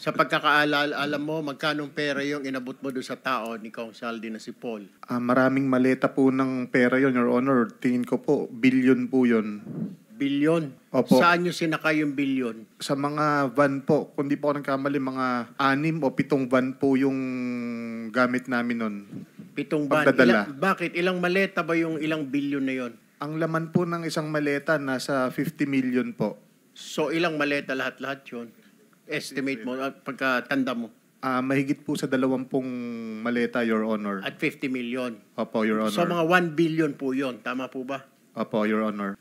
Sa pagkakaalala, alam mo, magkanong pera yung inabot mo doon sa tao ni Kong Saldi na si Paul? Maraming maleta po ng pera yon, Your Honor. Tingin ko po, billion po yun. Bilyon? Opo. Saan nyo sinakay yung bilyon? Sa mga van po, kung di po ako nagkamali, mga 6 o 7 van po yung gamit namin nun. 7 van. Pagdadala. Bakit? Ilang maleta ba yung ilang bilyon na yon? Ang laman po ng isang maleta, nasa 50 million po. So, ilang maleta lahat-lahat yun? Estimate mo, pagkatanda mo. Mahigit po sa 20 maleta, Your Honor. At 50 million. Opo, Your Honor. So, mga 1 billion po yon. Tama po ba? Opo, Your Honor.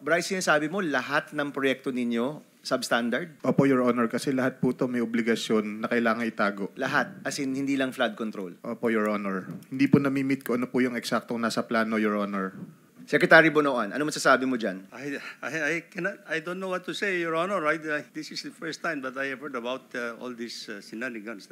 Bryce, sinasabi mo, lahat ng proyekto ninyo, substandard? Opo, Your Honor, kasi lahat po to may obligasyon na kailangan itago. Lahat, as in hindi lang flood control? Opo, Your Honor. Hindi po namimit ko ano po yung eksaktong nasa plano, Your Honor. Secretary Bonoan, ano masasabi mo dyan? I don't know what to say, Your Honor. This is the first time that I have heard about all these shenanigans.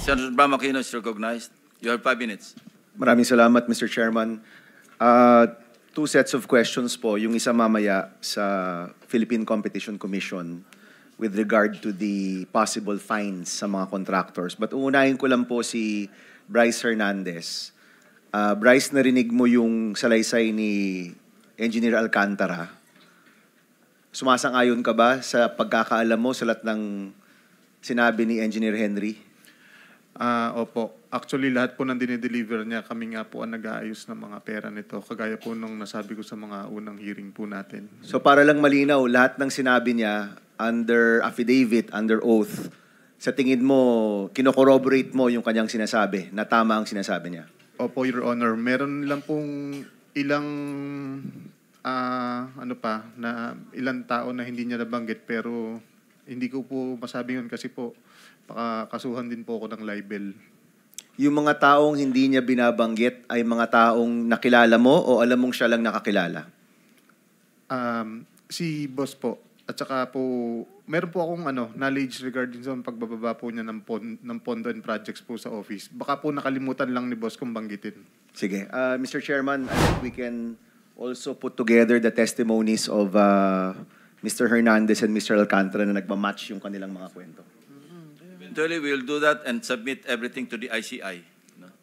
Senator Bam Aquino is recognized. You have 5 minutes. Maraming salamat, Mr. Chairman. 2 sets of questions po. Yung isa mamaya sa Philippine Competition Commission with regard to the possible fines sa mga contractors. But uunahin ko lang po si Bryce Hernandez. Bryce, narinig mo yung salaysay ni Engineer Alcantara. Sumasang-ayon ka ba sa pagkakaalam mo sa lahat ng sinabi ni Engineer Henry? Opo. Actually, lahat po ng dinideliver niya, kami nga po ang nag-aayos ng mga pera nito. Kagaya po nung nasabi ko sa mga unang hearing po natin. So para lang malinaw, lahat ng sinabi niya under affidavit, under oath, sa tingin mo, kinocorroborate mo yung kanyang sinasabi, na tama ang sinasabi niya? Opo, Your Honor. Meron lang pong ilang ilang tao na hindi niya nabanggit, pero hindi ko po masabi yun kasi po kasuhan din po ako ng libel. Yung mga taong hindi niya binabanggit ay mga taong nakilala mo o alam mong siya lang nakakilala? Si boss po. At saka po, meron po akong knowledge regarding sa pagbababa po niya ng pondo and projects po sa office. Baka po nakalimutan lang ni boss kung banggitin. Sige. Mr. Chairman, I think we can also put together the testimonies of Mr. Hernandez and Mr. Alcantara na nagmamatch yung kanilang mga kwento. Eventually, we'll do that and submit everything to the ICI. No?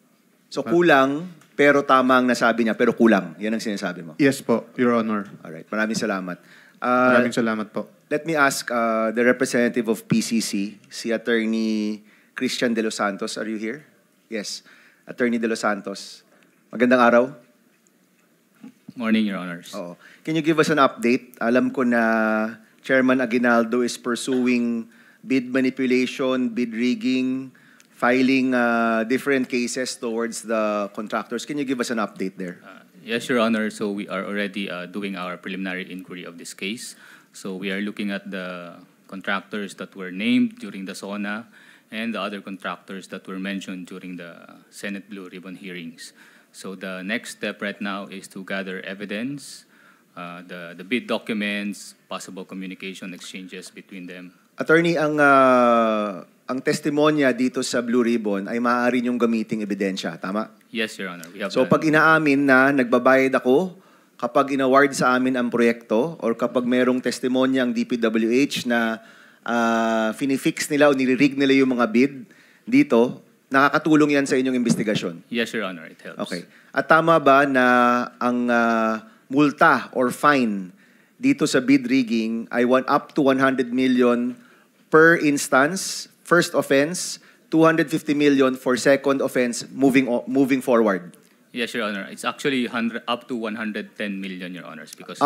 So kulang, pero tama ang nasabi niya, pero kulang. Yan ang sinasabi mo. Yes po, Your Honor. Alright, maraming salamat. Maraming salamat po. Let me ask the representative of PCC, si Attorney Christian De Los Santos. Are you here? Yes. Attorney De Los Santos. Magandang araw. Morning, Your Honors. Oo. Can you give us an update? Alam ko na Chairman Aguinaldo is pursuing bid manipulation, bid rigging, filing different cases towards the contractors. Can you give us an update there? Yes, Your Honor. So we are already doing our preliminary inquiry of this case. So we are looking at the contractors that were named during the SONA and the other contractors that were mentioned during the Senate Blue Ribbon hearings. So the next step right now is to gather evidence, the bid documents, possible communication exchanges between them. Attorney, ang testimonya dito sa Blue Ribbon ay maaari niyong gamiting ebidensya, tama? Yes, Your Honor. We have So pag inaamin na nagbabayad ako, kapag inaward sa amin ang proyekto, or kapag merong testimonya ang DPWH na finifix nila o nilirig nila yung mga bid dito, nakakatulong yan sa inyong investigasyon? Yes, Your Honor. It helps. Okay. At tama ba na ang multa or fine dito sa bid rigging ay up to 100 million per instance, first offense, 250 million for second offense moving forward? Yes, Your Honor. It's actually up to 110 million, Your Honors, because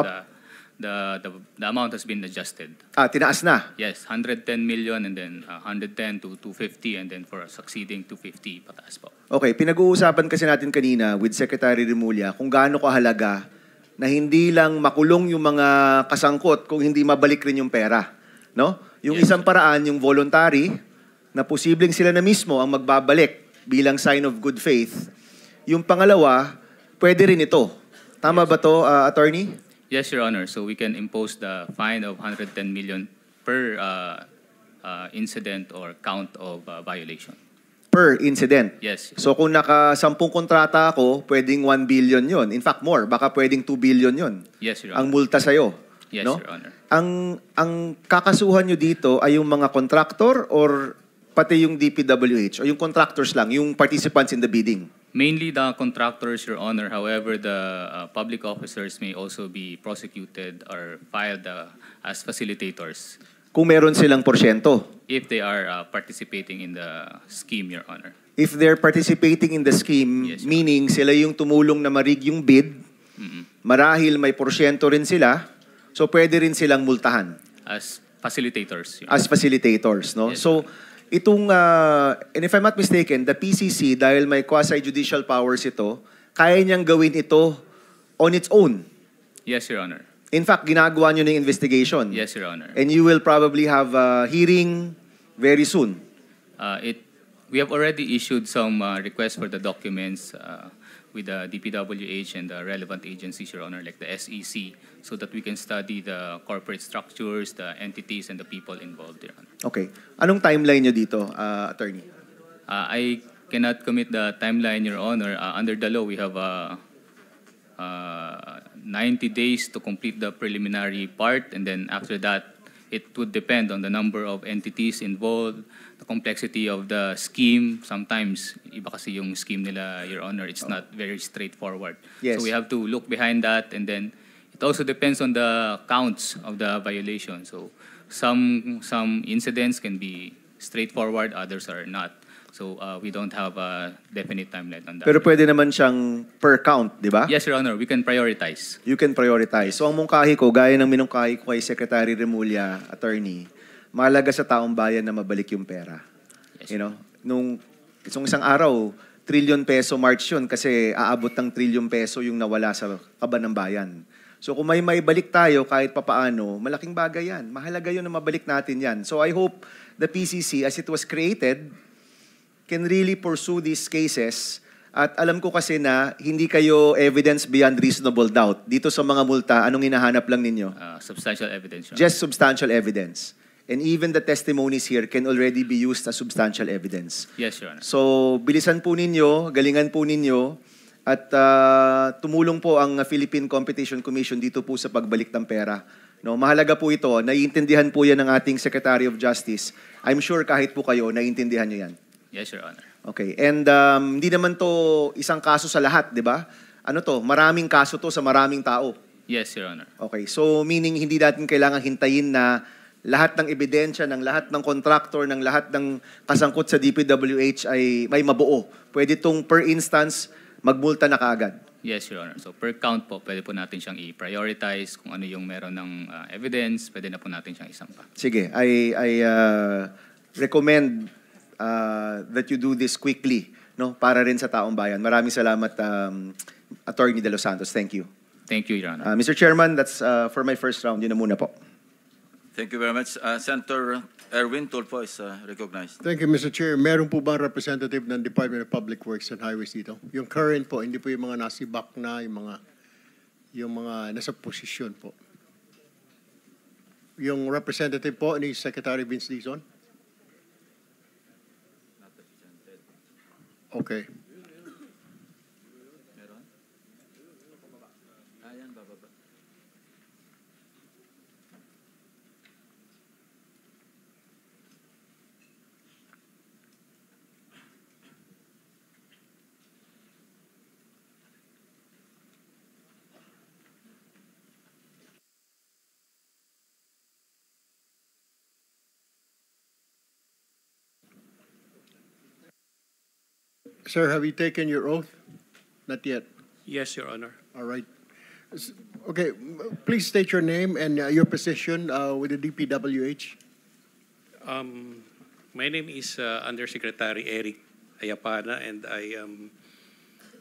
the amount has been adjusted. Tinaas na? Yes, 110 million and then 110 to 250 and then for succeeding 250 pataas po. Okay, pinag-uusapan kasi natin kanina with Secretary Remulla kung gaano kahalaga na hindi lang makulong yung mga kasangkot kung hindi mabalik rin yung pera, no? Yung isang paraan, yung voluntary, na posibleng sila na mismo ang magbabalik bilang sign of good faith. Yung pangalawa, pwede rin ito. Tama ba to, Attorney? Yes, Your Honor. So we can impose the fine of 110 million per incident or count of violation. per incident. Yes. So kung naka 10 kontrata ako, pwedeng 1 billion yon. In fact, more. Baka pwedeng 2 billion yon. Yes, Your Ang Honor. multa sa'yo. Yes, no? Your Honor. Ang kakasuhan nyo dito ay yung mga contractor or pati yung DPWH o yung contractors lang, yung participants in the bidding? Mainly the contractors, Your Honor. However, the public officers may also be prosecuted or filed as facilitators Kung meron silang porsyento. if they are participating in the scheme, Your Honor. If they're participating in the scheme, Yes, Your meaning sila yung tumulong na marig yung bid, marahil may porsyento rin sila, so pwede rin silang multahan As facilitators, Your as facilitators. No? Yes, So, itong, and if I'm not mistaken, the PCC, dahil may quasi-judicial powers ito, kaya niyang gawin ito on its own. Yes, Your Honor. In fact, ginagawa niyo ng investigation. Yes, Your Honor. And you will probably have a hearing very soon. We have already issued some requests for the documents with the DPWH and the relevant agencies, Your Honor, like the SEC, so that we can study the corporate structures, the entities, and the people involved, Your Honor. Okay. Anong timeline niyo dito, attorney? I cannot commit the timeline, Your Honor. Under the law, we have 90 days to complete the preliminary part, and then after that, it would depend on the number of entities involved, the complexity of the scheme. Sometimes, iba kasi yung scheme nila, Your Honor. It's not very straightforward. Yes. So we have to look behind that, and then it also depends on the counts of the violation. So some incidents can be straightforward, others are not. So we don't have a definite timeline on that. Pero pwede naman siyang per count, di ba? Yes, Your Honor, we can prioritize. You can prioritize. So ang mungkahi ko, gaya ng minungkahi ko kay Secretary Remulla, attorney, mahalaga sa taong bayan na mabalik yung pera. Yes. You know, nung isang araw, trillion peso march yun kasi aabot ng trillion peso yung nawala sa kaban ng bayan. So kung may maibalik tayo kahit papaano, malaking bagay yan. Mahalaga yun na mabalik natin yan. So I hope the PCC, as it was created, can really pursue these cases. At alam ko kasi na hindi kayo evidence beyond reasonable doubt. Dito sa mga multa, anong hinahanap lang ninyo? Substantial evidence, Your Honor. Just substantial evidence. And even the testimonies here can already be used as substantial evidence. Yes, Your Honor. So, bilisan po ninyo, galingan po ninyo, at tumulong po ang Philippine Competition Commission dito po sa pagbalik ng pera. No, mahalaga po ito. Naiintindihan po yan ng ating Secretary of Justice. I'm sure kahit po kayo, naiintindihan nyo yan. Yes, Your Honor. Okay. And hindi naman to isang kaso sa lahat, di ba? Ano to? Maraming kaso to sa maraming tao. Yes, Your Honor. Okay. So, meaning hindi natin kailangan hintayin na lahat ng ebidensya, ng lahat ng contractor, ng lahat ng kasangkot sa DPWH ay may mabuo. Pwede itong per instance, magmulta na kaagad. Yes, Your Honor. So per count po, pwede po natin siyang i-prioritize kung ano yung meron ng evidence, pwede na po natin siyang isampa. Sige. I recommend that you do this quickly, no, para rin sa taong bayan. Maraming salamat, Attorney De Los Santos. Thank you. Thank you, Your Honor. Mr. Chairman, that's for my first round. Yun na muna po. Thank you very much. Senator Erwin Tulfo is recognized. Thank you, Mr. Chair. Meron po bang representative ng Department of Public Works and Highways dito? Yung current po, hindi po yung mga nasibak na, yung mga nasa posisyon po. Yung representative po ni Secretary Vince Dizon? Okay. Sir, have you taken your oath? Not yet. Yes, Your Honor. All right. Okay, please state your name and your position with the DPWH. My name is Undersecretary Eric Ayapana, and I am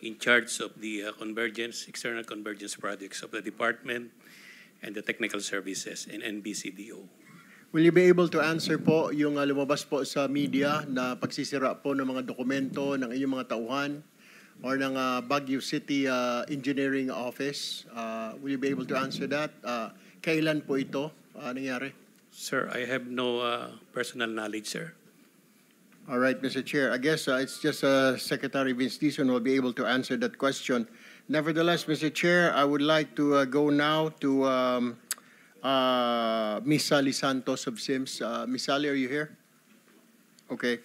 in charge of the external convergence projects of the department and the technical services in NBCDO. Will you be able to answer po yung lumabas po sa media na pagsisira po ng mga dokumento ng inyong mga tauhan or ng Baguio City Engineering Office? Will you be able to answer that? Kailan po ito nangyari? Sir, I have no personal knowledge, sir. All right, Mr. Chair. I guess it's just Secretary Vince Dizon will be able to answer that question. Nevertheless, Mr. Chair, I would like to go now to Miss Sally Santos of SIMS. Miss Sally, are you here? Okay.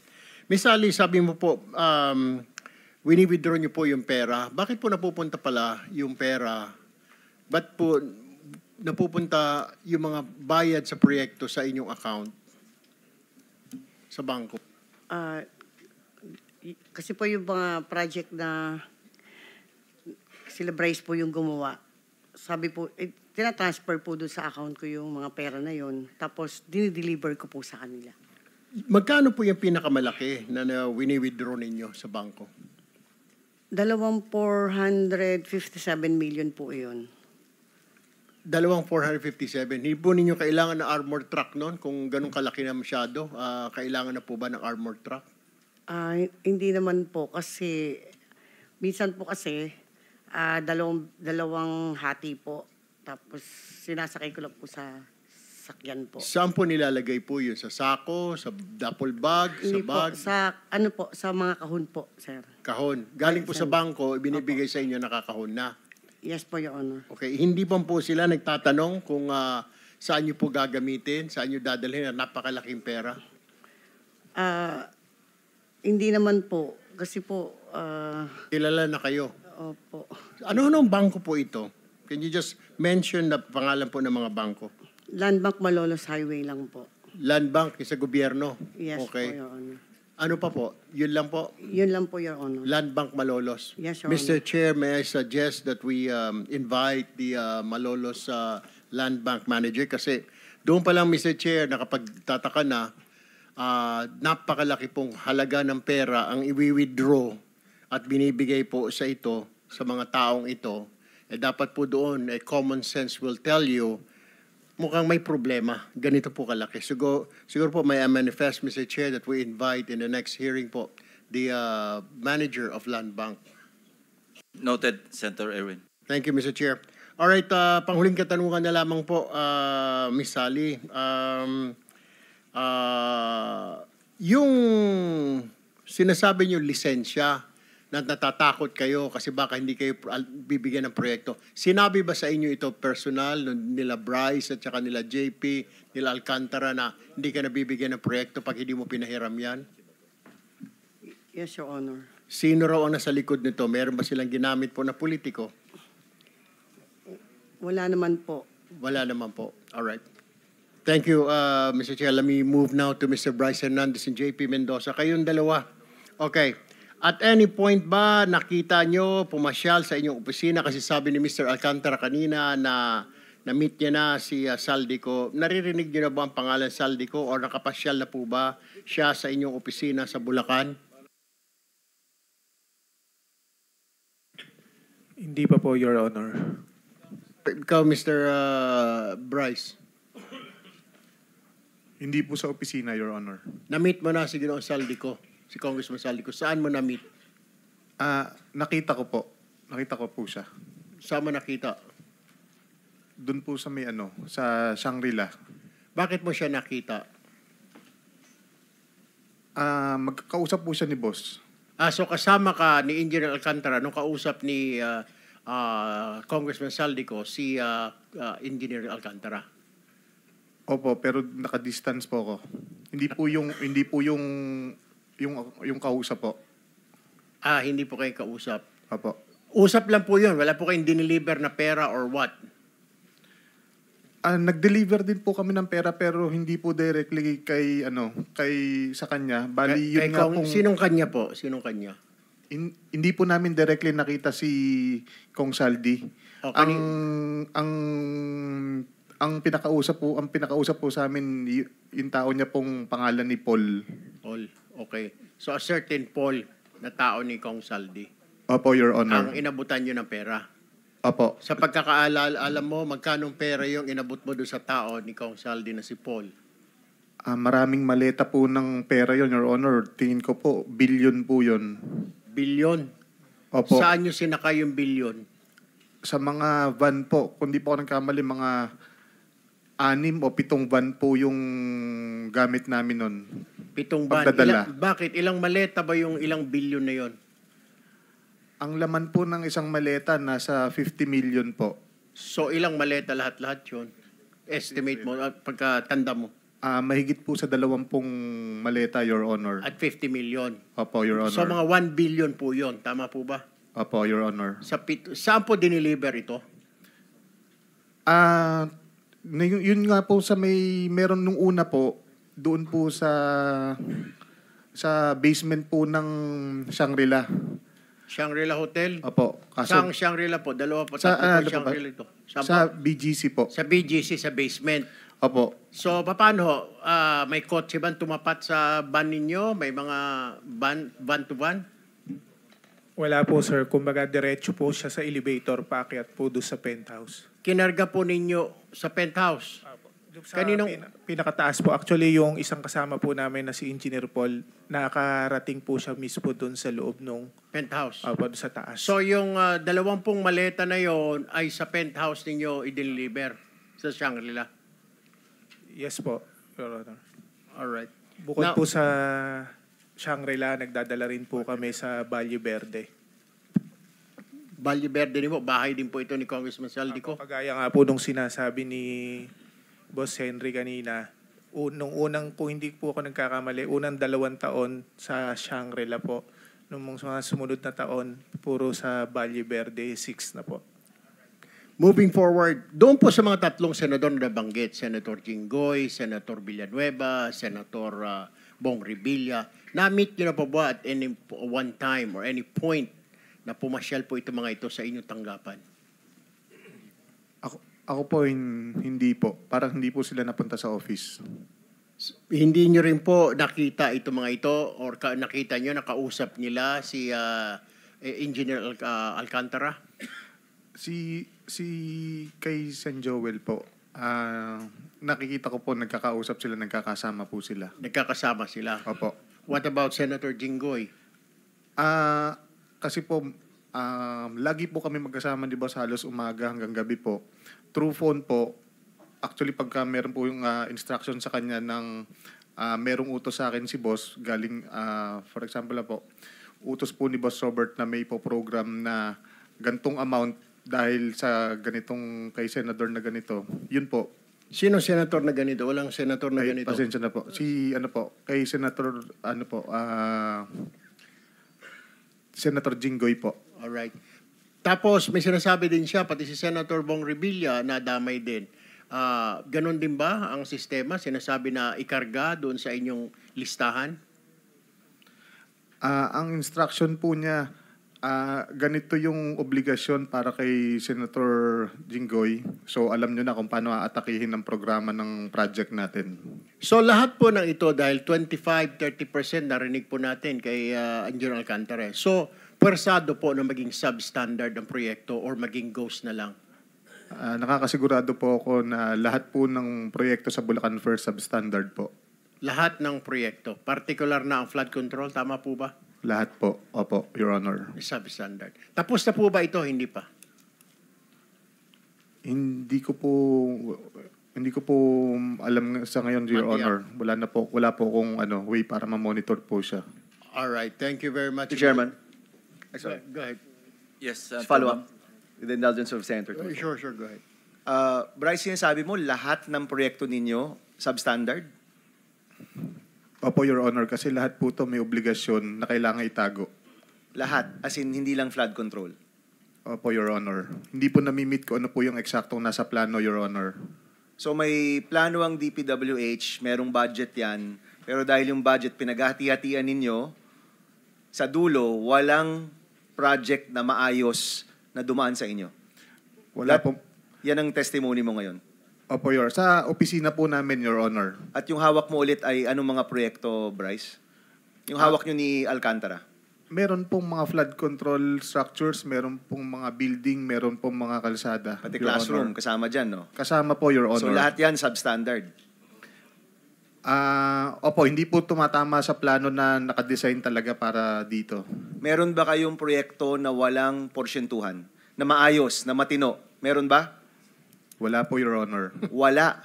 Miss Sally, sabi mo po, wini-withdraw niyo po yung pera. Bakit po napupunta pala yung pera? Ba't po napupunta yung mga bayad sa proyekto sa inyong account? Sa bangko? Kasi po yung mga project na sila Bryce po yung gumawa. Sabi po, tinatransfer po doon sa account ko yung mga pera na yon. Tapos, dinideliver ko po sa kanila. Magkano po yung pinakamalaki na wini-withdraw ninyo sa bangko? 457 million po yun. 457. Hindi po ninyo kailangan ng armored truck noon kung ganun kalaki na masyado? Kailangan na po ba ng armored truck? Hindi naman po kasi minsan po kasi dalawang hati po. Tapos sinasakay ko lang po sa sakyan po. Saan po nilalagay po yun? Sa sako? Sa duffel bag? Hindi sa bag? po, sa mga kahon po, sir. Kahon. Galing po sa bangko, binibigay sa inyo nakakahon na. Yes po, Your Honor. Okay. Hindi pa po sila nagtatanong kung saan nyo po gagamitin, saan nyo dadalhin na napakalaking pera? Hindi naman po. Kasi po, Kilala na kayo. opo. Ano-anong bangko po ito? Can you just mention the pangalan po ng mga bangko? Land Bank Malolos Highway lang po. Land Bank sa gobyerno? Yes Okay. po, Your Honor. Ano pa po? Yun lang po? Yun lang po, Your Honor. Land Bank Malolos. Yes, Your Mr. Honor. Chair, may I suggest that we invite the Malolos Land Bank Manager kasi doon pa lang, Mr. Chair, nakapagtataka na napakalaki pong halaga ng pera ang iwi-withdraw at binibigay po sa ito, sa mga taong ito. Dapat po doon, common sense will tell you mukhang may problema. Ganito po kalaki. Siguro po may manifest, Mr. Chair, that we invite in the next hearing po the manager of Land Bank. Noted, Senator Erwin. Thank you, Mr. Chair. All right, panghuling katanungan na lamang po, Miss Sally. Yung sinasabi niyo lisensya, na natatakot kayo kasi baka hindi kayo bibigyan ng proyekto. Sinabi ba sa inyo ito personal nila Bryce at saka nila JP, nila Alcantara na hindi ka nabibigyan ng proyekto pag hindi mo pinahiram yan? Yes, Your Honor. Sino raw ang nasa likod nito? Meron ba silang ginamit po na politiko? Wala naman po. Wala naman po. All right. Thank you, Mr. Chair. Let me move now to Mr. Bryce Hernandez and JP Mendoza. Kayong dalawa. Okay. At any point ba nakita nyo pumasyal sa inyong opisina kasi sabi ni Mr. Alcantara kanina na na-meet niya na si Saldico. Naririnig niyo na ba ang pangalan Saldico o nakapasyal na po ba siya sa inyong opisina sa Bulacan? Hindi pa po, Your Honor. Ikaw, Mr. Bryce, Hindi po sa opisina, Your Honor. na-meet mo na si Ginoong Saldico, si Congressman Saldico. Saan mo na-meet? Nakita ko po. Nakita ko po siya. Saan mo nakita? Doon po sa sa Shangri-La. Bakit mo siya nakita? Magkakausap po siya ni boss. So kasama ka ni Engineer Alcantara nung kausap ni Congressman Saldico si Engineer Alcantara. Opo, pero naka-distance po ako. Hindi po yung kausap po. Hindi po kayo kausap. Opo. Usap lang po yun. Wala po kayong dineliver na pera or what? Nag-deliver din po kami ng pera pero hindi po directly kay sa kanya. Bali yun nga pong Sinong kanya po? Sinong kanya? hindi po namin directly nakita si Kong Saldi. Okay. Ang pinakausap po sa amin yung tao niya pong pangalan ni Paul. Paul. Okay. So a certain Paul na tao ni Kong Saldi Opo, Your Honor. ang inabutan nyo ng pera. Opo. Sa pagkakaalala, alam mo, magkanong pera yung inabot mo doon sa tao ni Kong Saldi na si Paul? Maraming maleta po ng pera yon, Your Honor. Tingin ko po, billion po yon. Bilyon? Opo. Saan nyo sinakay yung bilyon? Sa mga van po, kung di po ako nagkamali, mga 6 o 7 van po yung gamit namin nun. 7 van. Pagdadala. Bakit? Ilang maleta ba yung ilang bilyon na yon? Ang laman po ng isang maleta nasa 50 million po. So ilang maleta lahat-lahat yun? Estimate mo, pagkatanda mo. Mahigit po sa 20 maleta, Your Honor. At 50 million. Opo, Your Honor. So mga 1 billion po yon. Tama po ba? Opo, Your Honor. Saan po diniliver ito? Yun nga po sa meron nung una po, doon po sa basement po ng Shangri-La. Shangri-La Hotel? Opo. Saan Shangri-La po? Dalawa po, Sa, tatlo po ano po ba? Shangri-La ito. Saan Sa po? BGC po. Sa BGC, sa basement. Opo. So, paano? May kotse ba tumapat sa van ninyo? May mga van to van? Wala po, sir. Kumbaga, diretso po siya sa elevator, paakyat po doon sa penthouse. Kinarga po ninyo sa penthouse? Doon sa Kaninong- pinakataas po. Actually, yung isang kasama po namin na si Engineer Paul, nakarating po siya mismo doon sa loob nung Penthouse. doon sa taas. So, yung 20 maleta na yon ay sa penthouse ninyo i-deliver sa Shangri-La? Yes po, Your Honor. Alright. Bukod Now- po sa Shangri-La, nagdadala rin po kami sa Valle Verde. Valle Verde din po, bahay din po ito ni Congressman Saldico. Kagaya nga po nung sinasabi ni Boss Henry kanina, nung unang, kung hindi po ako nagkakamali, unang 2 taon sa Shangri-La po. Nung mga sumunod na taon, puro sa Valle Verde, 6 na po. Moving forward, doon po sa mga tatlong senador na nabanggit, Senator Jinggoy, Senator Villanueva, Senator Bong Revilla, na-meet nyo na po ba at any one time or any point na pumasyal po ito mga ito sa inyong tanggapan? Ako po, hindi po. Parang hindi po sila napunta sa office. Hindi nyo rin po nakita ito mga ito or nakita nyo, nakausap nila si Engineer Alcantara? Si kay San Joel po, nakikita ko po nagkakausap sila, nagkakasama po sila. Nagkakasama sila? Opo. What about Senator Jinggoy? Kasi po, lagi po kami magkasama, di ba, sa halos umaga hanggang gabi po. Through phone po, actually pagka meron po yung instruction sa kanya ng merong utos sa akin si boss, galing, for example po, utos po ni Boss Robert na may po program na gantong amount dahil sa ganitong kay senador na ganito. Yun po. Sino senator na ganito? Walang senator na ganito. Pasensya na po. Kay Senator, Senator Jinggoy po. Alright. Tapos may sinasabi din siya, pati si Senator Bong Revilla na damay din. Ganon din ba ang sistema? Sinasabi na ikarga doon sa inyong listahan? Ang instruction po niya, ganito yung obligasyon para kay Senator Jinggoy. So alam nyo na kung paano aatakihin ang programa ng project natin. So lahat po ng ito dahil 25-30% narinig po natin kay Engineer Alcantara. So pwersado po na maging substandard ang proyekto or maging ghost na lang? Nakakasigurado po ako na lahat po ng proyekto sa Bulacan First substandard po. Lahat ng proyekto, particular na ang flood control, tama po ba? Lahat po. Opo, Your Honor. Substandard. Tapos na po ba ito? Hindi pa? Hindi ko po alam sa ngayon, Your Honor. Wala po akong way para ma-monitor po siya. All right. Thank you very much. Mr. Chairman, Go ahead. Yes, follow up with the indulgence of Senator. Sure, go ahead. Bryce, sinasabi mo lahat ng proyekto ninyo substandard? Opo, Your Honor, kasi lahat po to may obligasyon na kailangan itago. Lahat, as in hindi lang flood control? Opo, Your Honor. Hindi po nami-meet ko ano po yung eksaktong nasa plano, Your Honor. So may plano ang DPWH, merong budget yan, pero dahil yung budget pinaghati-hatian ninyo, sa dulo, walang project na maayos na dumaan sa inyo. Wala po. Yan ang testimony mo ngayon. Opo, Your. Sa opisina po namin, Your Honor. At yung hawak mo ulit ay anong mga proyekto, Bryce? Yung hawak nyo ni Alcantara? Meron pong mga flood control structures, meron pong mga building, meron pong mga kalsada. Pati Your classroom, Honor. kasama dyan, no? Kasama po, Your Honor. So lahat yan substandard? Opo, hindi po tumatama sa plano na nakadesign talaga para dito. Meron ba kayong proyekto na walang porsyentuhan? Na maayos, na matino? Meron ba? Wala po, Your Honor. Wala.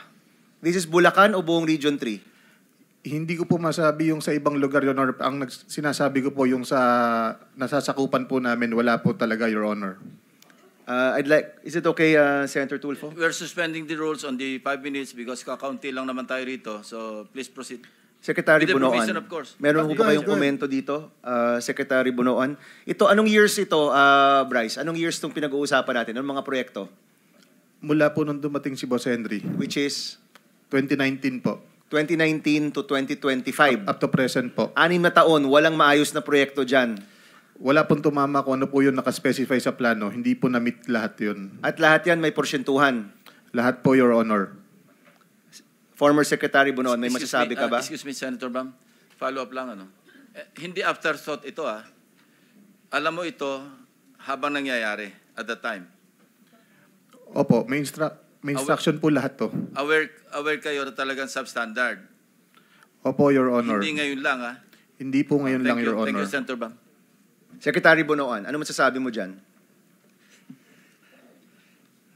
This is Bulacan o buong Region 3? Hindi ko po masabi yung sa ibang lugar, Your Honor. Ang sinasabi ko po yung sa nasasakupan po namin, wala po talaga, Your Honor. Is it okay, Senator Tulfo? We're suspending the rules on the 5 minutes because kakaunti lang naman tayo rito. So please proceed. Secretary With the Bunoan, provision, of course. meron po ba kayong komento dito, Secretary Bunoan? Ito, anong years ito, Bryce? Anong years itong pinag-uusapan natin? Anong mga proyekto? Mula po nung dumating si Boss Henry, Which is 2019 po. 2019 to 2025. Up to present po. 6 na taon, walang maayos na proyekto dyan. Wala pong tumama kung ano po yung nakaspecify sa plano. Hindi po na-meet lahat yun. At lahat yan may porsyentuhan. Lahat po, Your Honor. Former Secretary Bunoan, may Excuse masasabi me, ka ba? Excuse me, Senator Bam. Follow up lang, ano. Hindi afterthought ito, ah. Alam mo ito habang nangyayari at the time. Opo, may instruction po lahat to. Aware kayo na talagang substandard. Opo, Your Honor. Hindi ngayon lang, ah. Hindi po ngayon lang, Your Thank Honor. you, Senator Bam. Secretary Bunoan, ano masasabi mo dyan?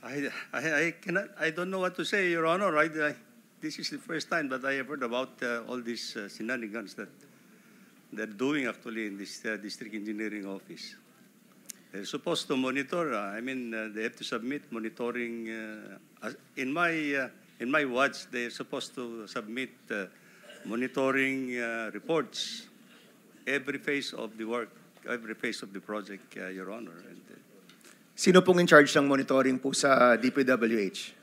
I don't know what to say, Your Honor. This is the first time that I have heard about all these shenanigans that they're doing actually in this district engineering office. They're supposed to monitor. They have to submit monitoring. In my watch, they're supposed to submit monitoring reports every phase of the work, every phase of the project, Your Honor. Sino pong in charge ng monitoring po sa DPWH?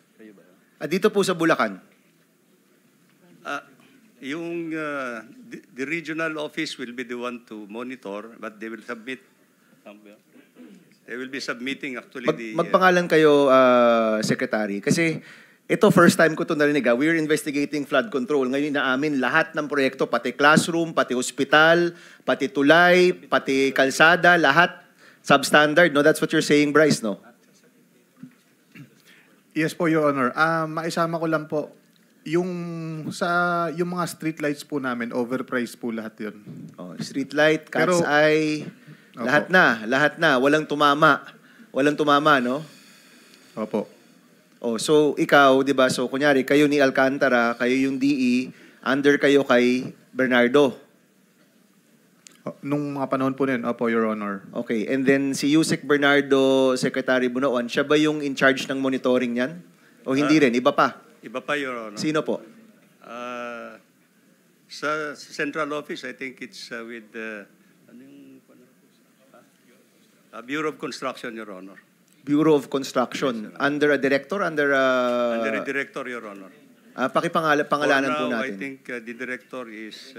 At dito po sa Bulacan? The regional office will be the one to monitor, but they will submit. They will be submitting actually Magpangalan kayo, Secretary. Kasi ito, first time ko ito narinig. We're investigating flood control. Ngayon inaamin lahat ng proyekto, pati classroom, pati hospital, pati tulay, pati kalsada, lahat substandard. No? That's what you're saying, Bryce, no? Yes po, Your Honor. Maisama ko lang po, yung mga street lights po namin, overpriced po lahat yun. Oh, street light, cat's Pero- eye, lahat na. Walang tumama, no? Opo. Oh, so ikaw, 'di ba? So kunyari kayo ni Alcantara, kayo yung DE, under kayo kay Bernardo. Nung mga panahon po na yun, opo, Your Honor. Okay, and then si Yusek Bernardo, Secretary Bunoan, siya ba yung in charge ng monitoring niyan? O hindi rin, iba pa? Iba pa, Your Honor. Sino po? Sa central office, I think it's with Bureau of Construction, Your Honor. Bureau of Construction. Under a director? Under Under the director, Your Honor. Pangalanan po For now, I natin. think the director is...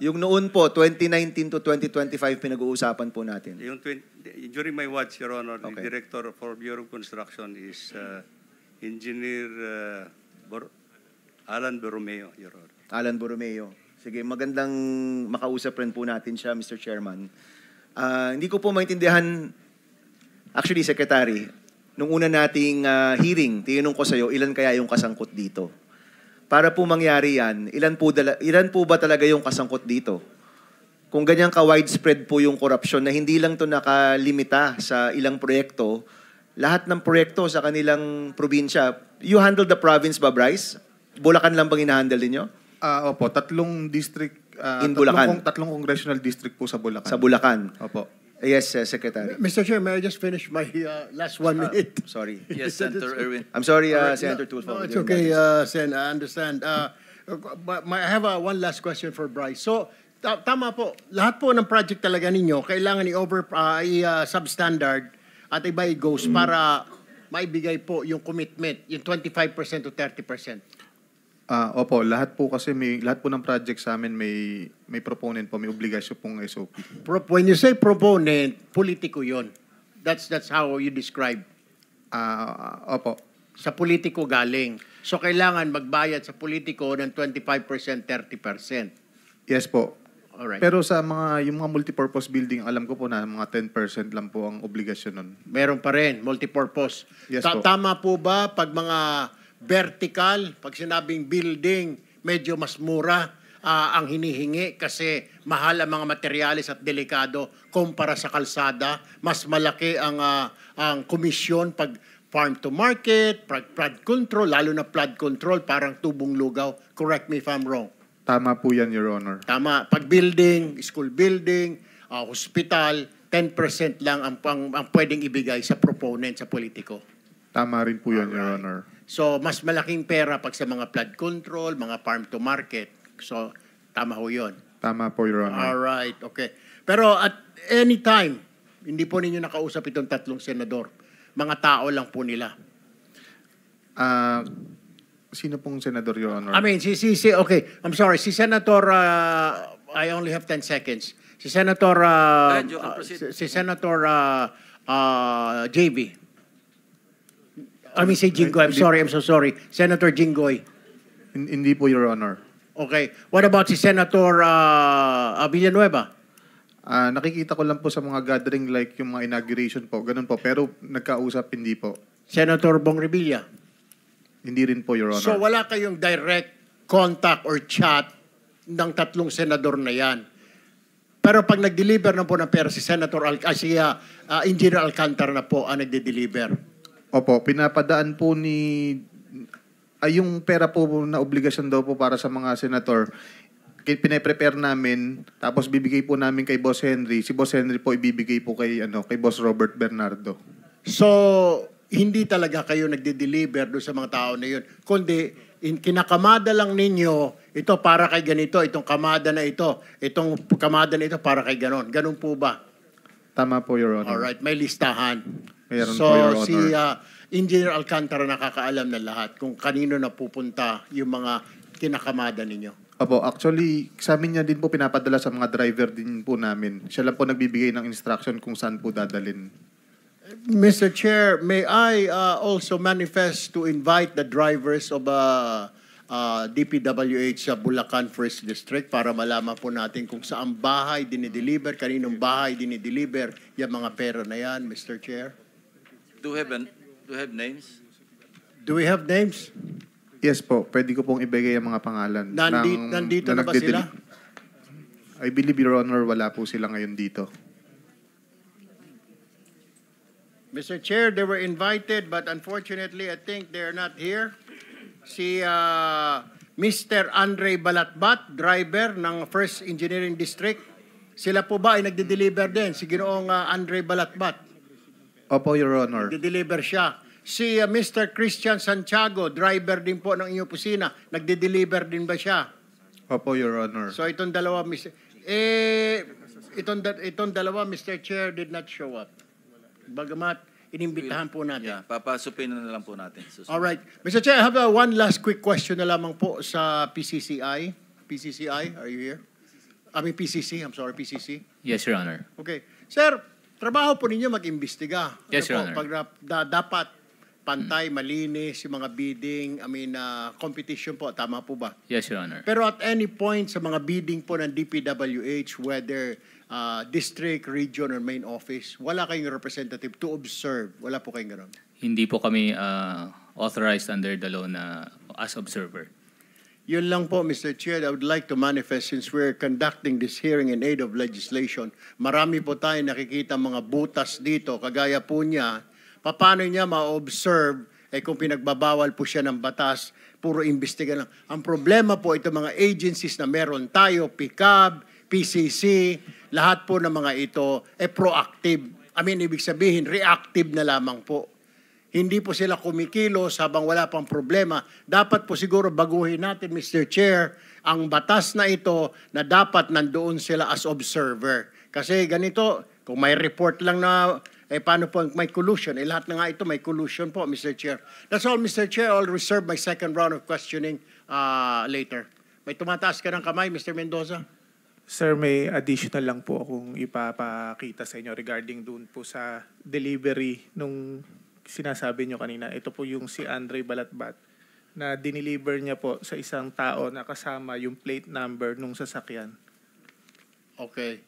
Yung noon po, 2019 to 2025, pinag-uusapan po natin. During my watch, Your Honor, Okay. the director for Bureau of Construction is Engineer Alan Borromeo, Your Honor. Alan Borromeo. Sige, magandang makausap rin po natin siya, Mr. Chairman. Hindi ko po maintindihan, actually, Secretary, nung una nating hearing, tinanong ko sa'yo, ilan kaya yung kasangkot dito? Para po mangyari yan, ilan po ba talaga yung kasangkot dito? Kung ganyan ka-widespread po yung korupsyon na hindi lang to nakalimita sa ilang proyekto, lahat ng proyekto sa kanilang probinsya, you handle the province ba, Bryce? Bulacan lang bang inahandle ninyo? Opo, tatlong district, In Bulacan. tatlong congressional district po sa Bulacan. Sa Bulacan. Opo. Yes, Secretary. Mr. Chair, may I just finish my last 1 minute? Sorry. Yes, Senator Erwin. I'm sorry, All right, Senator no, Tulfo. no, it's okay, Sen. I understand. But I have one last question for Bryce. So, tama po. Lahat po ng project talaga ninyo, kailangan i-substandard at iba i-goes para maibigay po yung commitment, yung 25% to 30%. Opo, lahat po ng project sa amin may proponent po, may obligasyon pong SOP. When you say proponent, politiko yon. That's how you describe. Opo. Sa politiko galing. So, kailangan magbayad sa politiko ng 25%, 30%. Yes po. Alright. Pero sa yung mga multipurpose building, alam ko po na mga 10% lang po ang obligasyon nun. Meron pa rin, multipurpose. Yes po. Tama po ba pag mga vertical, pag sinabing building, medyo mas mura ang hinihingi kasi mahal ang mga materyales at delikado kumpara sa kalsada, mas malaki ang komisyon pag farm to market, flood control, lalo na flood control, parang tubong lugaw. Correct me if I'm wrong. Tama po yan, Your Honor. Tama. Pag building, school building, hospital, 10% lang ang pwedeng ibigay sa proponent, sa politiko. Tama rin po yan, Your Honor. So, mas malaking pera pag sa mga flood control, mga farm to market. So, tama ho yun. Tama po, Your Honor. Alright, okay. Pero at any time, hindi po ninyo nakausap itong 3 senador. Mga tao lang po nila. Sino pong senador, Your Honor? I mean, okay, I'm sorry, si Senator, I only have 10 seconds. Si Senator, you can proceed. si Senator JB. I mean, si Jinggoy, I'm so sorry. Senator Jinggoy. Hindi po, Your Honor. Okay. What about si Senator Villanueva? Nakikita ko lang po sa mga gathering like yung mga inauguration po. Ganun po. Pero nagkausap, hindi po. Senator Bong Revilla? Hindi rin po, Your Honor. So wala kayong direct contact or chat ng 3 senador na yan. Pero pag nag-deliver na po ng pera si Engineer Alcantara na po ang nagde-deliver. Opo, pinapadaan po yung pera po na obligasyon daw po para sa mga senator, pinaprepare namin, tapos bibigay po namin kay Boss Henry. Si Boss Henry po ibibigay po kay Boss Robert Bernardo. So, hindi talaga kayo nagde-deliver doon sa mga tao na yun. Kundi, kinakamada lang ninyo, ito para kay ganito, itong kamada na ito, itong kamada na ito para kay ganon. Ganon po ba? Tama po, Your Honor. Alright, may listahan. Mayroon So, po, Your Honor. si Engineer Alcantara nakakaalam ng lahat kung kanino napupunta yung mga kinakamada ninyo. Opo, actually, sa amin niya din po pinapadala sa mga driver din po namin. Siya lang po nagbibigay ng instruction kung saan po dadalhin. Mr. Chair, may I also manifest to invite the drivers of DPWH sa Bulacan First District para malaman po natin kung saan bahay dinideliver, kaninong bahay dinideliver yung mga pera na yan, Mr. Chair. Do you have names? Do we have names? Yes po, pwede ko pong ibigay ang mga pangalan. Nandito na ba sila? I believe, Your Honor, wala po sila ngayon dito. Mr. Chair, they were invited but unfortunately I think they're not here. Si Mr. Andre Balatbat, driver ng First Engineering District. Sila po ba ay nagde-deliver din? Si Ginoong Andre Balatbat. Opo, Your Honor. Nagde-deliver siya. Si Mr. Christian Santiago, driver din po ng inyong opisina. Nagde-deliver din ba siya? Opo, Your Honor. So itong dalawa, itong dalawa, Mr. Chair, did not show up. Bagamat inimbitahan po natin. Yeah, papasupin na lang po natin. All right. Mr. Chair, I have one last quick question na lamang po sa PCCI. PCCI, are you here? I mean PCC, I'm sorry, PCC. Yes, Your Honor. Okay. Sir, trabaho po ninyo mag-imbestiga. Yes, Your Honor. Dapat pantay, malinis, yung mga bidding, competition po, tama po ba? Yes, Your Honor. Pero at any point sa mga bidding po ng DPWH, whether district, region, or main office, wala kayong representative to observe. Wala po kayong gano'n. Hindi po kami authorized under the law na as observer. Yun lang po, Mr. Chair, I would like to manifest since we're conducting this hearing in aid of legislation. Marami po tayo nakikita mga butas dito, kagaya po niya, paano niya ma-observe kung pinagbabawal po siya ng batas, puro imbestiga lang. Ang problema po, ito mga agencies na meron tayo, PICAB, PCC, lahat po ng mga ito proactive. Ibig sabihin, reactive na lamang po. Hindi po sila kumikilos habang wala pang problema. Dapat po siguro baguhin natin, Mr. Chair, ang batas na ito na dapat nandoon sila as observer. Kasi ganito, kung may report lang na paano po may collusion? Lahat na nga ito may collusion po, Mr. Chair. That's all, Mr. Chair. I'll reserve my second round of questioning later. May tumataas ka ng kamay, Mr. Mendoza? Sir, may additional lang po akong ipapakita sa inyo regarding doon po sa delivery nung sinasabi nyo kanina. Ito po yung si Andre Balatbat na dineliver niya po sa isang tao na kasama yung plate number nung sasakyan. Okay.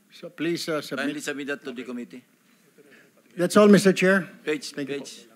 So please submit. Kindly submit that to the committee. That's all, Mr. Chair. Page, Thank you page.